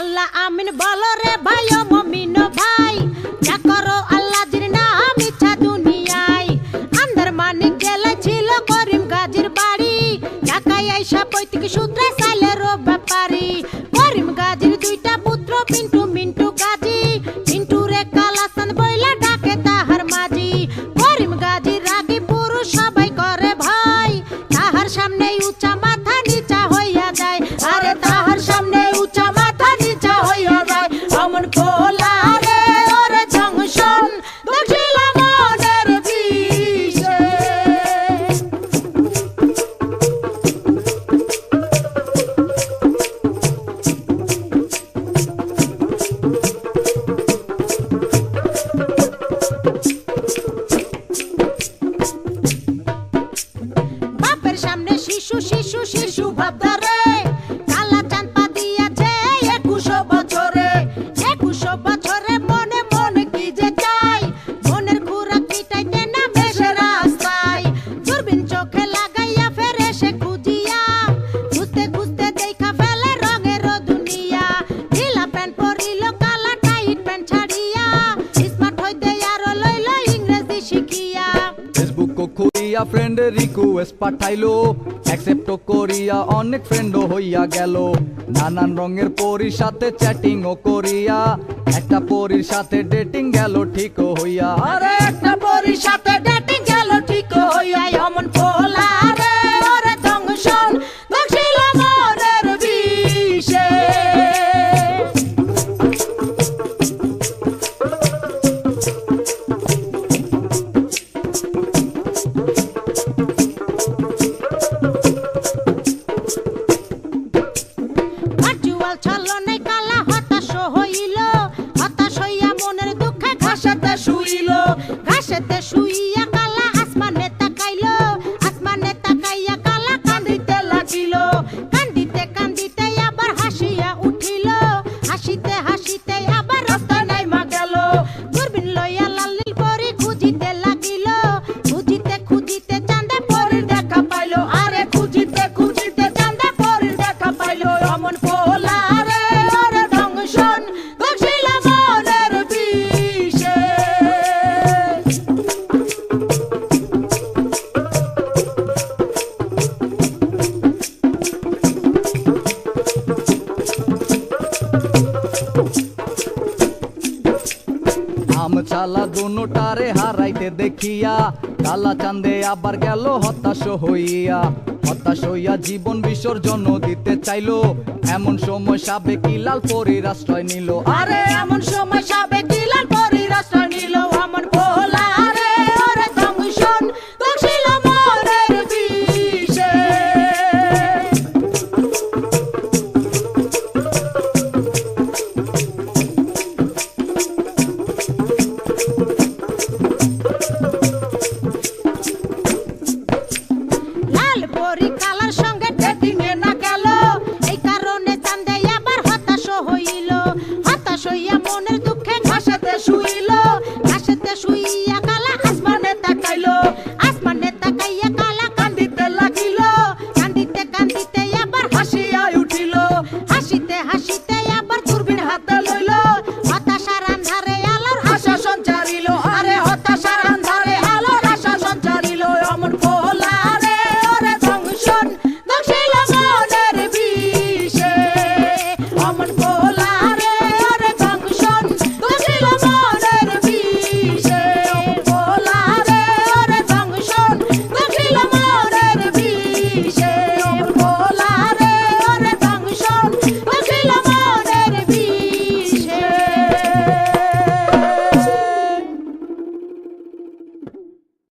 আল্লাহ আমিন বলো রে ভাই ও মুমিন ভাই, যা করো আল্লাহ জির নাম ইচ্ছা দুনিয়ায়। আন্দারমানিক জেলায় ছিল করিম গাজীর বাড়ি, ঢাকায় আইসা পৈতৃক সূত্রে সাইলের ব্যাপারী। করিম গাজীর দুইটা পুত্র পিন্টু মিন্টু গাজী, পিন্টু রে কালাসান বইলা ডাকে তাহার মাঝি। করিম গাজীর রাগী পুরুষ সবাই করে ভয়, তাহার সামনে উঁচা মাথা নিচা হইয়া যায়। আরে তাহার সামনে উঁচা মাথা নিচা হইয়া যায়। অমন খোলা রে ওরে জংশন দেখিল মনের বিষে। বাপের সামনে শিশু শিশু শিশু ভাবদারে, কালা চাঁদ পা দিয়াছে 21 বছরে। 21 বছরে মনে মনে কি যে চাই, মনের খুরাক মিটাইতে না বেশে রাস্তায়। দূরবীন চোখে লাগাইয়া ফেরে সে খুঁজিয়া, খুঁজতে খুঁজতে দেখা ফেলে রঙের দুনিয়া। ঢিলা প্যান্ট পরিল কালা টাইট প্যান্ট ছাড়িয়া, স্মার্ট হইতে আরো লইল ইংরেজি শিখিয়া। ফেসবুক খুলিয়া ফ্রেন্ডের রিকোয়েস্ট পাঠাইলো, অ্যাকসেপ্ট করিয়া অনেক ফ্রেন্ডও হইয়া গেল। নানান রঙের পরীর সাথে চ্যাটিংও করিয়া, একটা পরীর সাথে ডেটিং গেল ঠিকও হইয়া। আরে একটা পরীর সাথে ডেটিং গেল ঠিক হইয়া। অমন খোলা রে ওরে জংশন দেখিল মনের বিষে। ভার্চুয়াল ছলনায় কালা হতাশ হইল, হতাশ হইয়া মনের দুঃখে ঘাসেতে শুইল। ঘাসেতে শুইয়া কালা আসমানে তাকাইল, আসমানে তাকাইয়া কালা কান্দিতে লাগিল। কান্দিতে কান্দিতে আবার হাসিয়া উঠিল, হাসিতে হাসিতে আবার রাস্তায় নাইমা গেল। দূরবীন লইয়া লাল নীল পরি খুঁজিতে লাগিল, খুঁজিতে খুঁজিতে চাঁদে পরির দেখা পাইল। আরে খুঁজিতে খুঁজিতে চাঁদে পরির দেখা পাইল। অমন খোলা রে ওরে জংশন দেখিল মনের বিষে। আম চালা দুটারে হারাইতে দেখিয়া, কালা চাঁদে আবার গেল হতাশ হইয়া। হতাশ হইয়া জীবন বিসর্জন দিতে চাইলো, এমন সময় সাবেকি লাল পরীর আশ্রয় নিল। আরে এমন সময় সাবেকি লাল পরীর আশ্রয় নিল। অমন খোলা রে ওরে জংশন দেখিল মনের বিষে। লাল পরী কালার সঙ্গে ডেটিং এ না গেল, এই কারণে চাঁদে আবার হতাশ হইল। হতাশ হইয়া মনের দুঃখে ঘাসেতে শুইল, ঘাসেতে শুইয়া কালা আসমানে তাকাইল। আসমানে তাকাইয়া কালা কান্দিতে লাগিল, কান্দিতে কান্দিতে আবার হাসিয়া উঠিল। হাসিতে হাসিতে আবার দূরবীন হাতে লইল, হতাশার আন্ধারে আলোর আশা সঞ্চারিল। আরে হতাশার আন্ধারে আলোর আশা সঞ্চারিল। অমন খোলা রে ওরে জংশন দেখিল মনের বিষে। অমন